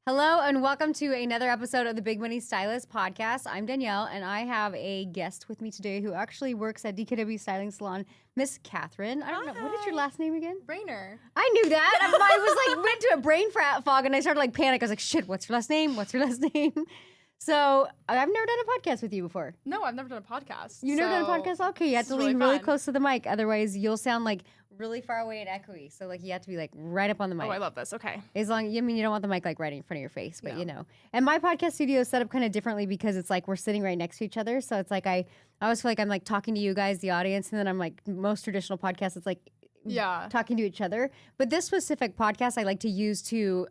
Hello and welcome to another episode of the Big Money Stylist Podcast. I'm Danielle and I have a guest with me today who actually works at DKW Styling Salon, Miss Catherine. I don't know, what is your last name again? Rainer. I knew that. I was like, went to a brain fog and I started like panic. I was like, shit, what's your last name? What's your last name? So I've never done a podcast with you before. No, I've never done a podcast. You've never done a podcast? Okay, you have to lean really close to the mic. Otherwise, you'll sound like really far away and echoey. So like you have to be like right up on the mic. Oh, I love this. Okay. As long, I mean, you don't want the mic like right in front of your face, but you know. And my podcast studio is set up kind of differently because it's like we're sitting right next to each other. So it's like I always feel like I'm like talking to you guys, the audience, and then I'm like most traditional podcasts, it's like talking to each other. But this specific podcast I like to use to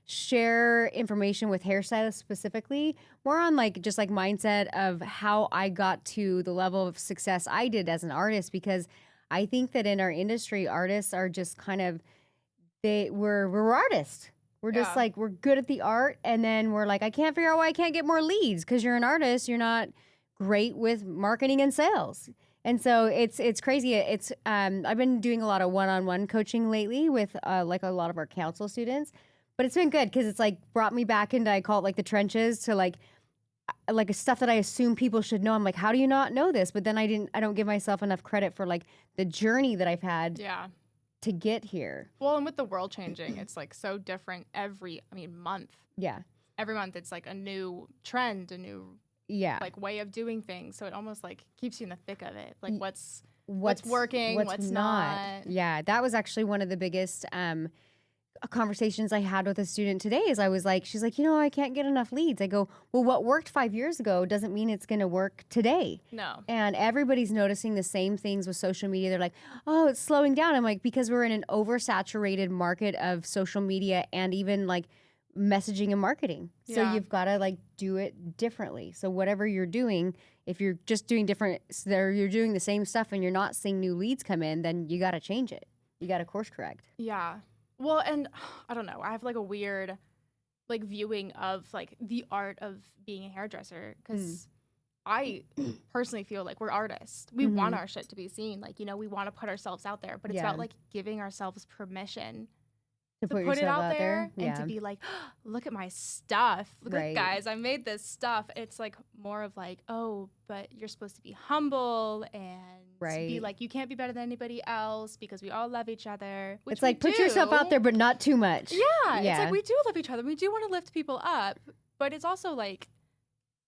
share information with hairstylists specifically, more on like just like mindset of how I got to the level of success I did as an artist, because I think that in our industry, artists are just kind of, we're artists. We're just like, we're good at the art. And then we're like, I can't figure out why I can't get more leads, because you're an artist. You're not great with marketing and sales. And so it's crazy. It's I've been doing a lot of one-on-one coaching lately with like a lot of our council students, but it's been good because it's like brought me back into, I call it like the trenches, to like stuff that I assume people should know. I'm like, how do you not know this? But then I don't give myself enough credit for like the journey that I've had to get here. Well, and with the world changing, it's like so different month. Yeah. Every month it's like a new trend, a new like way of doing things. So it almost like keeps you in the thick of it. Like what's working, what's not. Yeah. That was actually one of the biggest conversations I had with a student today. Is I was like, she's like, I can't get enough leads. I go, well, what worked 5 years ago doesn't mean it's going to work today. No. And everybody's noticing the same things with social media. They're like, oh, it's slowing down. I'm like, because we're in an oversaturated market of social media and even like messaging and marketing. So you've got to like do it differently. So whatever you're doing, if you're just doing you're doing the same stuff and you're not seeing new leads come in, then you got to change it. You got to course correct. Yeah. Well, and I don't know. I have like a weird like viewing of like the art of being a hairdresser, because I personally feel like we're artists. We want our shit to be seen. Like, we want to put ourselves out there, but it's about like giving ourselves permission to put it out there and to be like, oh, look at my stuff. Look at guys, I made this stuff. It's like more of like, oh, but you're supposed to be humble and be like, you can't be better than anybody else because we all love each other. It's like, put yourself out there, but not too much. Yeah. It's like, we do love each other. We do want to lift people up, but it's also like,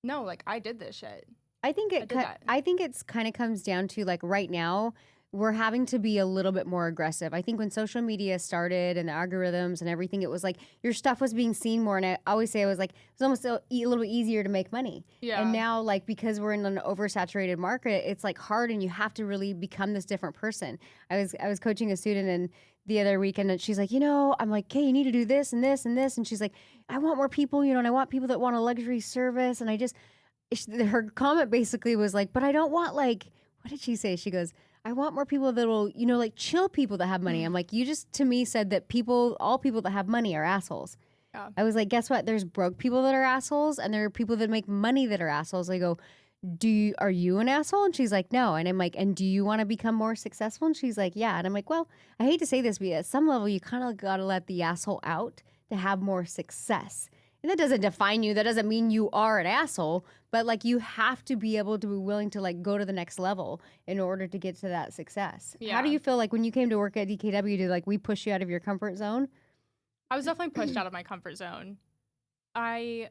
no, like I did this shit. I think it's kind of comes down to like right now, we're having to be a little bit more aggressive. I think when social media started and the algorithms and everything, it was like your stuff was being seen more. And I always say it was almost a little bit easier to make money. Yeah. And now, like, because we're in an oversaturated market, it's like hard, and you have to really become this different person. I was coaching a student and the other weekend, and she's like, I'm like, hey, you need to do this and this and this. And she's like, I want more people, and I want people that want a luxury service. And her comment basically was like, but I don't want like, what did she say? She goes, I want more people that will, like chill people that have money. I'm like, you just to me said that all people that have money are assholes. Yeah. I was like, guess what? There's broke people that are assholes, and there are people that make money that are assholes. I go, are you an asshole? And she's like, no. And I'm like, and do you want to become more successful? And she's like, yeah. And I'm like, well, I hate to say this, but at some level, you kind of got to let the asshole out to have more success. And that doesn't define you. That doesn't mean you are an asshole, but like you have to be able to be willing to like go to the next level in order to get to that success. Yeah. How do you feel like when you came to work at DKW, did like we push you out of your comfort zone? I was definitely pushed out of my comfort zone. I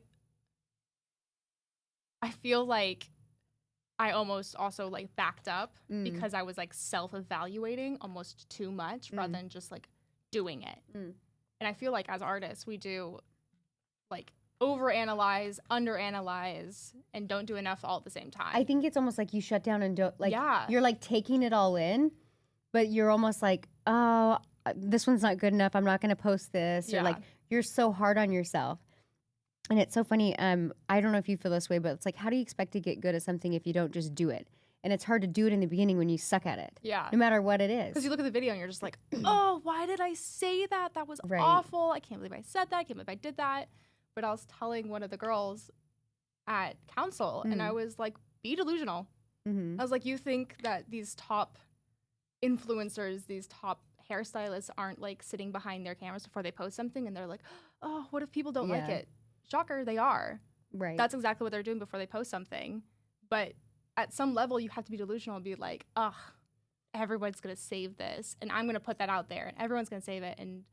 feel like I almost also like backed up because I was like self-evaluating almost too much rather than just like doing it. And I feel like as artists, we do like overanalyze, underanalyze, and don't do enough all at the same time. I think it's almost like you shut down and don't like you're like taking it all in, but you're almost like, oh, this one's not good enough. I'm not going to post this. Or like you're so hard on yourself. And it's so funny. I don't know if you feel this way, but it's like, how do you expect to get good at something if you don't just do it? And it's hard to do it in the beginning when you suck at it. Yeah. No matter what it is. Because you look at the video and you're just like, oh, why did I say that? That was awful. I can't believe I said that. I can't believe I did that. But I was telling one of the girls at council, and I was like, be delusional. I was like, you think that these top influencers, these top hairstylists aren't like sitting behind their cameras before they post something and they're like, oh, what if people don't like it? Shocker, they are. Right. That's exactly what they're doing before they post something. But at some level, you have to be delusional and be like, ugh, everyone's going to save this. And I'm going to put that out there. And everyone's going to save it. And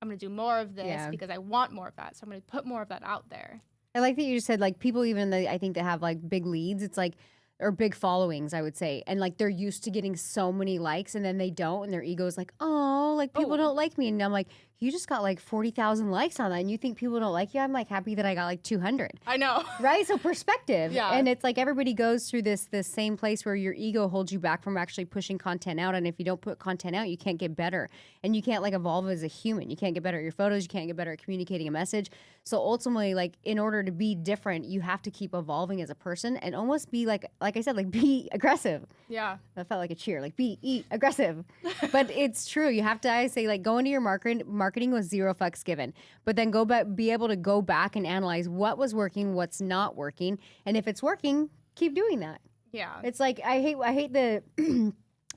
I'm going to do more of this because I want more of that. So I'm going to put more of that out there. I like that you just said, like, people even I think that have, like, big leads, it's like, or big followings, I would say. And, like, they're used to getting so many likes and then they don't. And their ego is like, oh, like, people don't like me. And I'm like, you just got, like, 40,000 likes on that. And you think people don't like you? I'm, like, happy that I got, like, 200. I know. Right? So perspective. Yeah. And it's like everybody goes through this same place where your ego holds you back from actually pushing content out. And if you don't put content out, you can't get better. And you can't, like, evolve as a human. You can't get better at your photos. You can't get better at communicating a message. So ultimately, like, in order to be different, you have to keep evolving as a person and almost be, like I said, like, be aggressive. Yeah. That felt like a cheer, like, be aggressive. But it's true. You have to, I say, like, go into your marketing with zero fucks given. But then go back, be able to go back and analyze what was working, what's not working. And if it's working, keep doing that. Yeah. It's like, I hate the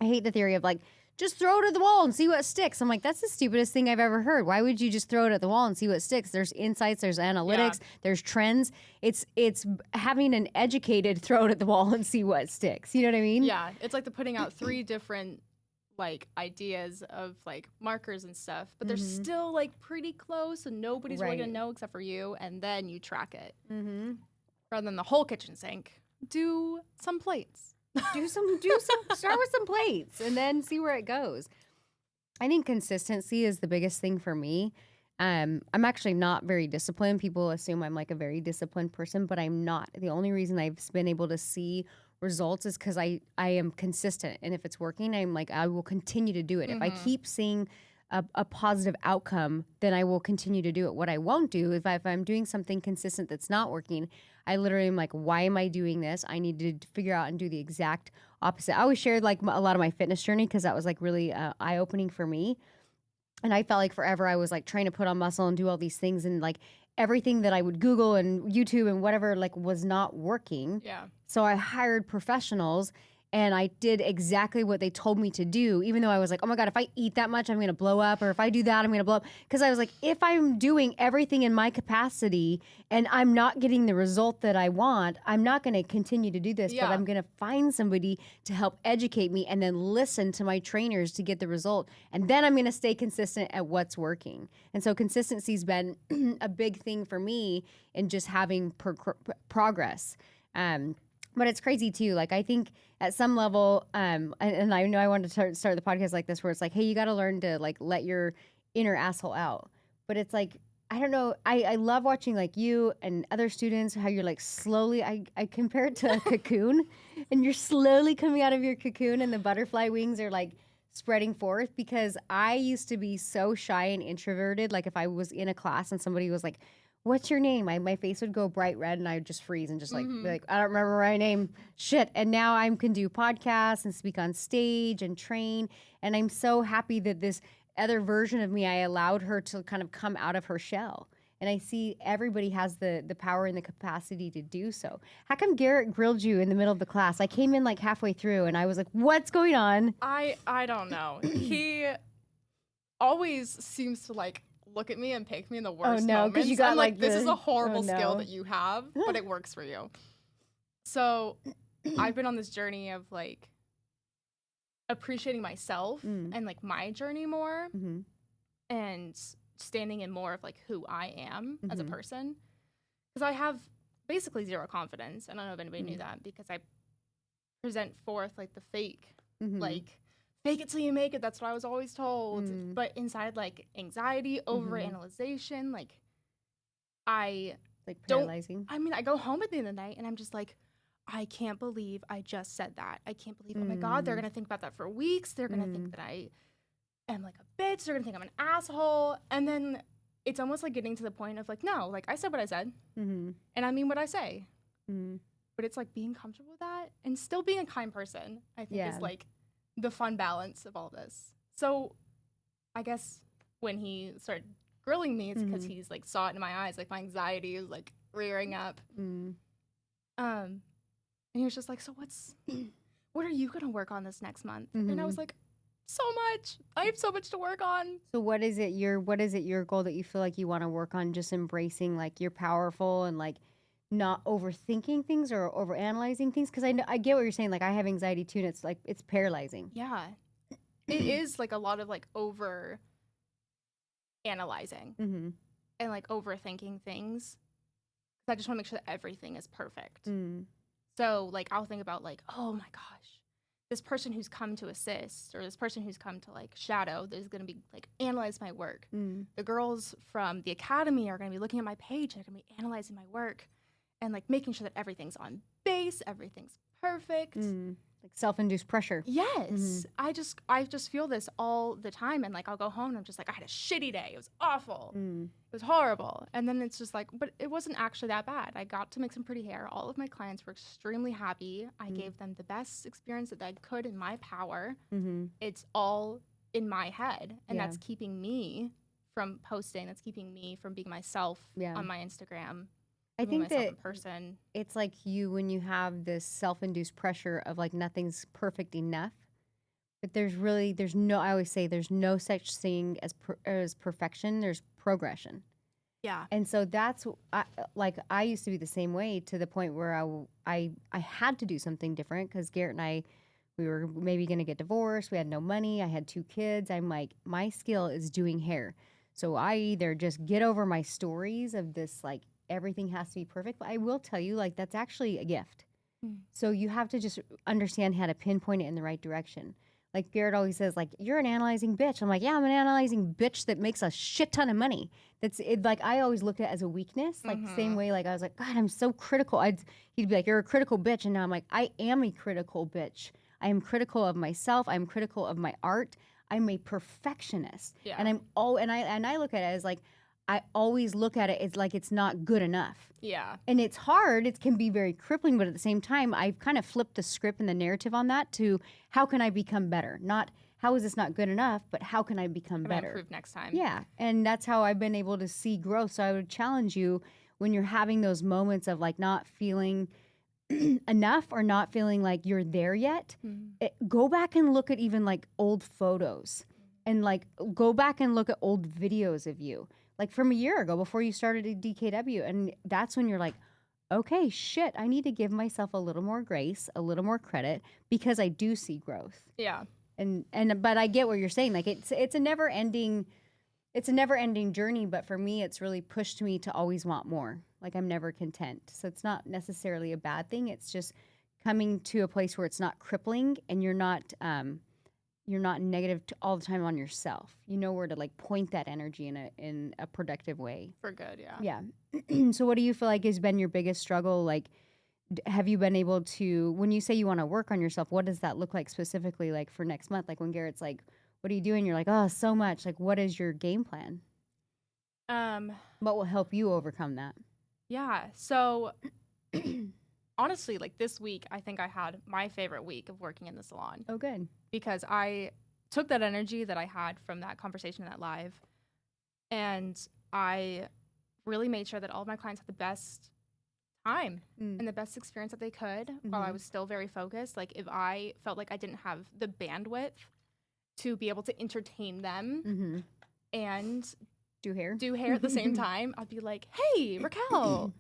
I hate the theory of, like, just throw it at the wall and see what sticks. I'm like, that's the stupidest thing I've ever heard. Why would you just throw it at the wall and see what sticks? There's insights, there's analytics, there's trends. It's having an educated throw it at the wall and see what sticks. You know what I mean? Yeah. It's like the putting out 3 different like ideas of like markers and stuff, but they're still like pretty close and nobody's really gonna know except for you, and then you track it. Rather than the whole kitchen sink, do some plates. Start with some plates and then see where it goes. I think consistency is the biggest thing for me. I'm actually not very disciplined. People assume I'm like a very disciplined person, but I'm not. The only reason I've been able to see results is because I am consistent. And if it's working, I'm like, I will continue to do it. If I keep seeing a positive outcome, then I will continue to do it. What I won't do, if I'm doing something consistent that's not working, I literally am like, why am I doing this? I need to figure out and do the exact opposite. I always shared like a lot of my fitness journey because that was like really eye-opening for me. And I felt like forever I was like trying to put on muscle and do all these things, and like everything that I would Google and YouTube and whatever like was not working. Yeah. So I hired professionals and I did exactly what they told me to do, even though I was like, oh my God, if I eat that much, I'm going to blow up. Or if I do that, I'm going to blow up. Because I was like, if I'm doing everything in my capacity and I'm not getting the result that I want, I'm not going to continue to do this. But I'm going to find somebody to help educate me and then listen to my trainers to get the result. And then I'm going to stay consistent at what's working. And so consistency's been a big thing for me in just having progress. But it's crazy too. Like I think at some level, and I know I wanted to start the podcast like this, where it's like, hey, you got to learn to like let your inner asshole out. But it's like, I don't know. I love watching like you and other students, how you're like slowly, I compare it to a cocoon, and you're slowly coming out of your cocoon and the butterfly wings are like spreading forth, because I used to be so shy and introverted. Like if I was in a class and somebody was like, what's your name? My face would go bright red and I would just freeze and just like, be like, I don't remember my name. Shit. And now I can do podcasts and speak on stage and train. And I'm so happy that this other version of me, I allowed her to kind of come out of her shell. And I see everybody has the power and the capacity to do so. How come Garrett grilled you in the middle of the class? I came in like halfway through and I was like, what's going on? I don't know. He always seems to like look at me and pick me in the worst moments. Because you got like this is a horrible skill that you have, but it works for you. So I've been on this journey of like appreciating myself and like my journey more and standing in more of like who I am as a person. Because I have basically zero confidence. I don't know if anybody knew that, because I present forth like the fake, like fake it till you make it. That's what I was always told. But inside, like anxiety, overanalyzation, like I like paralyzing. I mean, I go home at the end of the night and I'm just like, I can't believe I just said that. I can't believe, oh my God, they're gonna think about that for weeks. They're gonna think that I am like a bitch. They're gonna think I'm an asshole. And then it's almost like getting to the point of like, no, like I said what I said, and I mean what I say. But it's like being comfortable with that and still being a kind person, I think is like the fun balance of all of this. So I guess when he started grilling me, it's because he's like saw it in my eyes, like my anxiety was like rearing up. And he was just like, so what are you gonna work on this next month? And I was like, so much. I have so much to work on. So what is it your goal that you feel like you want to work on? Just embracing like you're powerful and like not overthinking things or overanalyzing things? Because I get what you're saying. Like I have anxiety too, and it's like it's paralyzing. Yeah, it is like a lot of like over analyzing and like overthinking things. I just want to make sure that everything is perfect. So like I'll think about like, oh my gosh, this person who's come to assist or this person who's come to like shadow is going to be like analyze my work. The girls from the academy are going to be looking at my page. They're going to be analyzing my work and like making sure that everything's on base, everything's perfect. Like self-induced pressure. Yes. I just feel this all the time. And like, I'll go home and I'm just like, I had a shitty day. It was awful. It was horrible. And then it's just like, but it wasn't actually that bad. I got to make some pretty hair. All of my clients were extremely happy. I gave them the best experience that I could in my power. It's all in my head. And that's keeping me from posting. That's keeping me from being myself on my Instagram. I think that in person. It's like when you have this self-induced pressure of like nothing's perfect enough, but there's no, I always say there's no such thing as perfection. There's progression. Yeah. And so that's I used to be the same way to the point where I had to do something different because Garrett and we were maybe going to get divorced. We had no money. I had 2 kids. I'm like, my skill is doing hair. So I either just get over my stories of this like, everything has to be perfect. But I will tell you, like, that's actually a gift. So you have to just understand how to pinpoint it in the right direction. Like Garrett always says, like, you're an analyzing bitch. I'm like, yeah, I'm an analyzing bitch that makes a shit ton of money. That's it. Like, I always looked at it as a weakness. Like the same way, like, I was like, God, I'm so critical. He'd be like, you're a critical bitch. And now I'm like, I am a critical bitch. I am critical of myself. I'm critical of my art. I'm a perfectionist. Yeah. And I look at it as like, I always look at it as like it's not good enough. Yeah. And it's hard. It can be very crippling, but at the same time, I've kind of flipped the script and the narrative on that to how can I become better? Not how is this not good enough, but how can I become better? Improve next time. Yeah. And that's how I've been able to see growth. So I would challenge you when you're having those moments of like not feeling enough or not feeling like you're there yet, go back and look at even like old photos and like go back and look at old videos of you. Like from a year ago before you started at DKW. And that's when you're like, okay, shit, I need to give myself a little more grace, a little more credit because I do see growth. Yeah. But I get what you're saying. Like it's a never ending journey. But for me, it's really pushed me to always want more. Like I'm never content. So it's not necessarily a bad thing. It's just coming to a place where it's not crippling and you're not negative all the time on yourself. You know where to like point that energy in a productive way. For good, yeah. Yeah. So what do you feel like has been your biggest struggle? Like, have you been able to, when you say you want to work on yourself, what does that look like specifically like for next month? Like when Garrett's like, what are you doing? You're like, oh, so much. Like, what is your game plan? What will help you overcome that? Yeah. So honestly, like this week, I think I had my favorite week of working in the salon. Oh, good. Because I took that energy that I had from that conversation, that live, and I really made sure that all of my clients had the best time and the best experience that they could while I was still very focused. Like if I felt like I didn't have the bandwidth to be able to entertain them and do hair at the same time, I'd be like, hey, Raquel,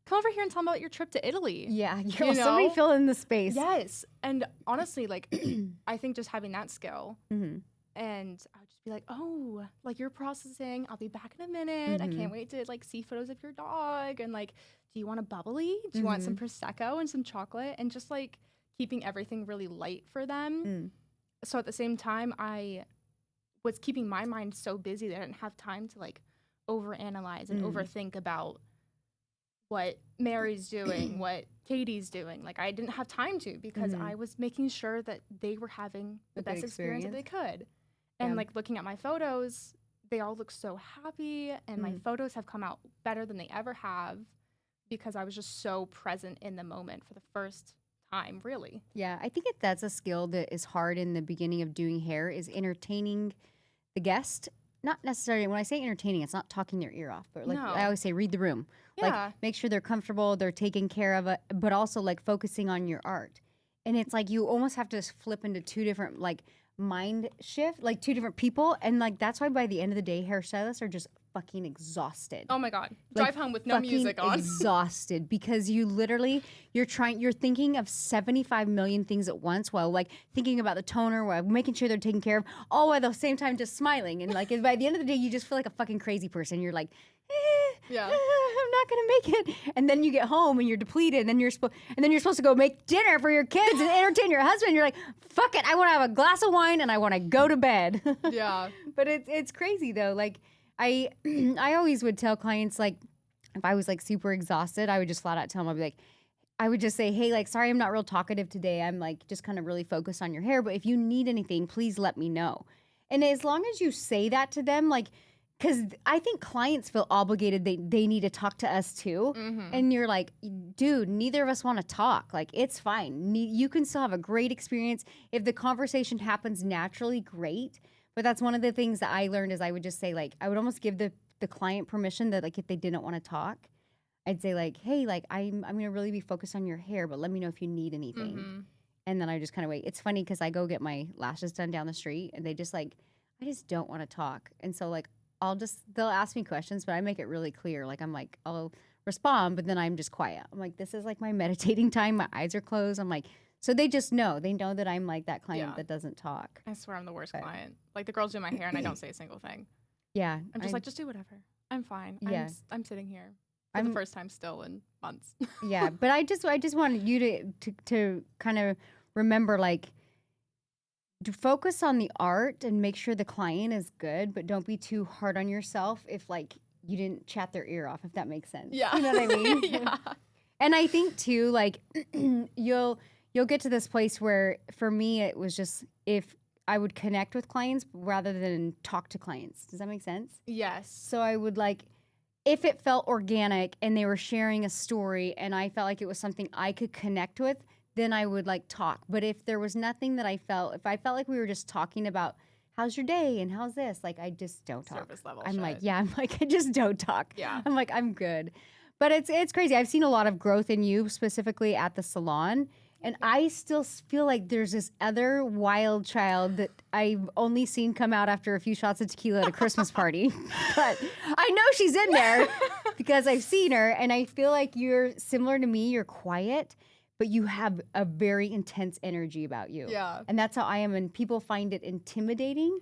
come over here and tell them about your trip to Italy. Yeah, somebody fill in the space. Yes. And honestly, like, I think just having that skill and I would just be like, oh, like you're processing. I'll be back in a minute. I can't wait to like see photos of your dog. And like, do you want a bubbly? Do you want some Prosecco and some chocolate? And just like keeping everything really light for them. So at the same time, I was keeping my mind so busy that I didn't have time to like overanalyze and overthink about what Mary's doing, what Katie's doing. Like I didn't have time to because I was making sure that they were having the best experience that they could. And like looking at my photos, they all look so happy and my photos have come out better than they ever have because I was just so present in the moment for the first time, really. Yeah, I think that's a skill that is hard in the beginning of doing hair is entertaining the guest. Not necessarily, when I say entertaining, it's not talking their ear off, but like I always say, read the room. Yeah. Like make sure they're comfortable, they're taken care of, it, but also like focusing on your art. And it's like you almost have to flip into 2 different like mind shift, like two different people. And like, that's why by the end of the day, hairstylists are just fucking exhausted. Oh my God. Like, Drive home with no music on. Exhausted because you're thinking of 75 million things at once while like thinking about the toner, while making sure they're taken care of, all while at the same time just smiling. And like, by the end of the day, you just feel like a fucking crazy person. You're like, I'm not gonna make it. And then you get home and you're depleted, and then you're supposed to go make dinner for your kids and entertain your husband. You're like, fuck it, I want to have a glass of wine and I want to go to bed. Yeah. But it's crazy though. Like I always would tell clients, like, if I was like super exhausted, I would just flat out tell them, I'd be like, I would just say, hey, like, sorry, I'm not real talkative today. I'm like just kind of really focused on your hair. But if you need anything, please let me know. And as long as you say that to them, like, because I think clients feel obligated. They need to talk to us too. Mm-hmm. And you're like, dude, neither of us want to talk. Like, it's fine. You can still have a great experience. If the conversation happens naturally, great. But that's one of the things that I learned is I would just say, like, I would almost give the client permission that, like, if they didn't want to talk, I'd say, like, hey, like, I'm going to really be focused on your hair, but let me know if you need anything. Mm-hmm. And then I just kind of wait. It's funny because I go get my lashes done down the street and they just like, I just don't want to talk. And so, like, they'll ask me questions, but I make it really clear. Like, I'm like, I'll respond, but then I'm just quiet. I'm like, this is like my meditating time. My eyes are closed. I'm like, so they just know. They know that I'm like that client that doesn't talk. I swear I'm the worst client. Like, the girls do my hair and I don't say a single thing. Yeah. I'm just like, just do whatever. I'm fine. Yeah. I'm sitting here for the first time still in months. Yeah. But I just wanted you to kind of remember, like, to focus on the art and make sure the client is good, but don't be too hard on yourself if, like, you didn't chat their ear off, if that makes sense. Yeah. You know what I mean? Yeah. And I think too, like, you'll get to this place where, for me, it was just if I would connect with clients rather than talk to clients. Does that make sense? Yes. So I would, like, if it felt organic and they were sharing a story and I felt like it was something I could connect with, then I would, like, talk. But if there was nothing that if I felt like we were just talking about how's your day and how's this, like, I just don't talk. Service level I'm shit. like, yeah, I'm like, I just don't talk. Yeah. I'm like, I'm good. But it's crazy. I've seen a lot of growth in you, specifically at the salon. And I still feel like there's this other wild child that I've only seen come out after a few shots of tequila at a Christmas party. But I know she's in there because I've seen her. And I feel like you're similar to me. You're quiet, but you have a very intense energy about you. Yeah. And that's how I am. And people find it intimidating.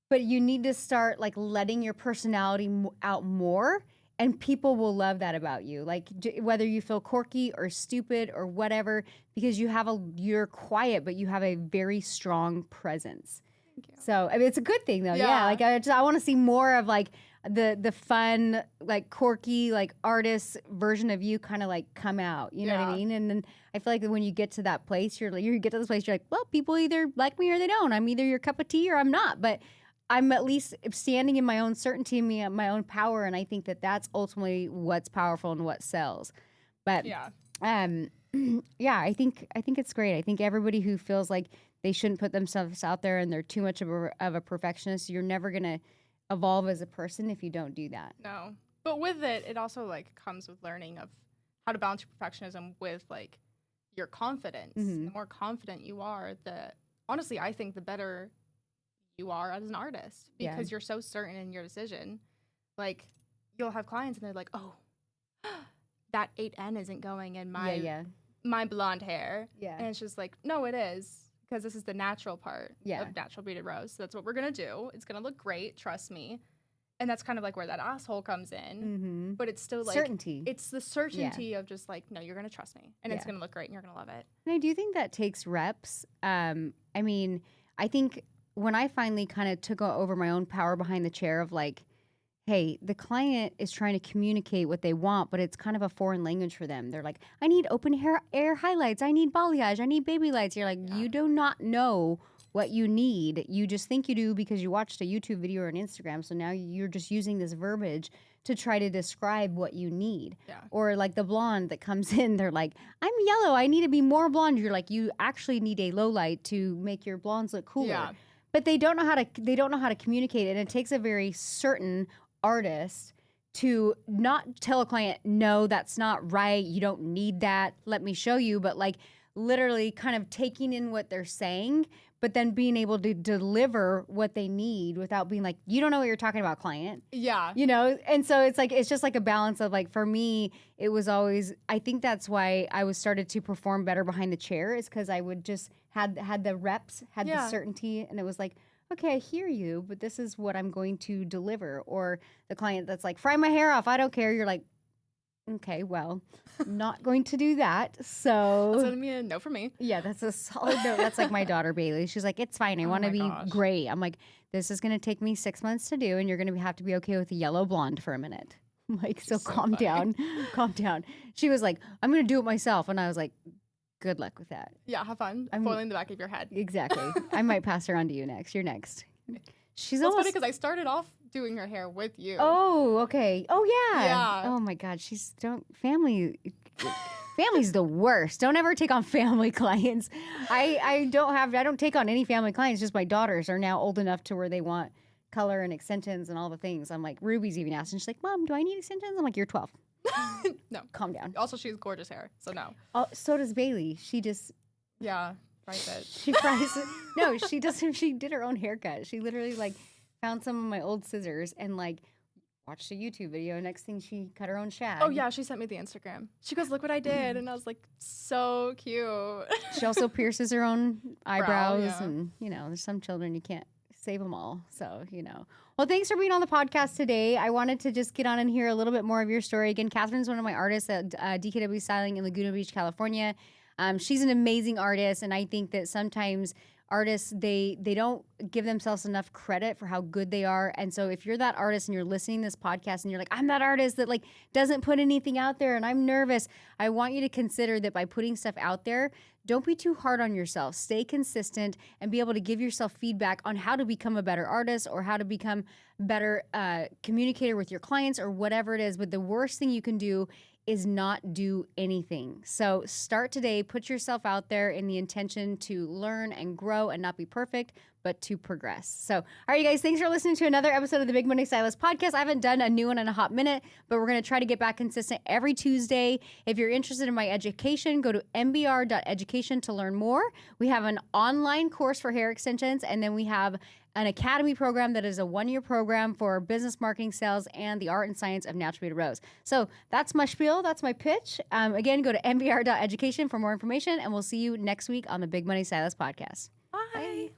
But you need to start, like, letting your personality out more. And people will love that about you. Like, whether you feel quirky or stupid or whatever, because you're quiet, but you have a very strong presence. Thank you. So, I mean, it's a good thing though. Yeah. Like, I want to see more of, like, the fun, like, quirky, like, artist version of you kind of, like, come out. You know what I mean? And then I feel like when you get to that place, you get to this place, you're like, well, people either like me or they don't. I'm either your cup of tea or I'm not. But I'm at least standing in my own certainty, my own power, and I think that that's ultimately what's powerful and what sells. But yeah, I think it's great. I think everybody who feels like they shouldn't put themselves out there and they're too much of a perfectionist, you're never gonna evolve as a person if you don't do that. No, but with it also, like, comes with learning of how to balance your perfectionism with, like, your confidence. Mm-hmm. The more confident you are, honestly, I think the better you are as an artist, because you're so certain in your decision. Like, you'll have clients and they're like, oh, that 8N isn't going in my blonde hair. Yeah. And it's just like, no, it is, because this is the natural part of natural beaded rose. So that's what we're going to do. It's going to look great. Trust me. And that's kind of like where that asshole comes in. Mm-hmm. But it's still, like, certainty. It's the certainty of just, like, no, you're going to trust me and it's going to look great and you're going to love it. And I do think that takes reps. I mean, I think when I finally kind of took over my own power behind the chair of, like, hey, the client is trying to communicate what they want, but it's kind of a foreign language for them. They're like, I need open air highlights. I need balayage. I need baby lights. You're like, you do not know what you need. You just think you do because you watched a YouTube video or an Instagram. So now you're just using this verbiage to try to describe what you need. Yeah. Or like the blonde that comes in, they're like, I'm yellow. I need to be more blonde. You're like, you actually need a low light to make your blondes look cooler. Yeah. But they don't know how to communicate it. And it takes a very certain artist to not tell a client, no, that's not right. You don't need that. Let me show you. But, like, literally kind of taking in what they're saying, but then being able to deliver what they need without being like, you don't know what you're talking about, client. Yeah. You know? And so it's like, it's just like a balance of like, for me, it was always, I think that's why I was started to perform better behind the chair, is because I would just had the reps, had the certainty, and it was like, okay, I hear you, but this is what I'm going to deliver. Or the client that's like, fry my hair off, I don't care. You're like, okay, well, I'm not going to do that. So That's gonna be a no for me. yeah, that's a solid no. That's like my daughter Bailey. She's like, it's fine. I want to be gray. I'm like, this is going to take me 6 months to do, and you're going to have to be okay with a yellow blonde for a minute. I'm like, so calm down, calm down. She was like, I'm going to do it myself, and I was like, good luck with that. Yeah, have fun. I'm foiling the back of your head. Exactly. I might pass her on to you next. You're next. She's That's almost funny because I started off doing her hair with you. Oh, okay. Oh, yeah. Yeah. Oh, my God. Family's the worst. Don't ever take on family clients. I don't take on any family clients. Just my daughters are now old enough to where they want color and extensions and all the things. I'm like, Ruby's even asked, and she's like, Mom, do I need extensions? I'm like, you're 12. No. Calm down. Also, she has gorgeous hair, so no. Oh, so does Bailey. She just... Yeah, fries it. She fries it. No, she doesn't. She did her own haircut. She literally like found some of my old scissors and like watched a YouTube video. Next thing, she cut her own shag. Oh yeah, she sent me the Instagram. She goes, "Look what I did," and I was like, "So cute." She also pierces her own eyebrows, yeah. and there's some children you can't save them all. So Well, thanks for being on the podcast today. I wanted to just get on and hear a little bit more of your story. Again, Catherine's one of my artists at DKW Styling in Laguna Beach, California. She's an amazing artist, and I think that sometimes artists, they don't give themselves enough credit for how good they are. And so if you're that artist and you're listening to this podcast and you're like, I'm that artist that like doesn't put anything out there and I'm nervous, I want you to consider that by putting stuff out there, don't be too hard on yourself. Stay consistent and be able to give yourself feedback on how to become a better artist or how to become better communicator with your clients or whatever it is. But the worst thing you can do is not do anything. So start today, put yourself out there in the intention to learn and grow and not be perfect, but to progress. So, all right, you guys, thanks for listening to another episode of the Big Money Stylist Podcast. I haven't done a new one in a hot minute, but we're going to try to get back consistent every Tuesday. If you're interested in my education, go to mbr.education to learn more. We have an online course for hair extensions, and then we have an academy program that is a 1-year program for business marketing, sales, and the art and science of natural beauty rose. So that's my spiel. That's my pitch. Again, go to mbr.education for more information, and we'll see you next week on the Big Money Stylist Podcast. Bye.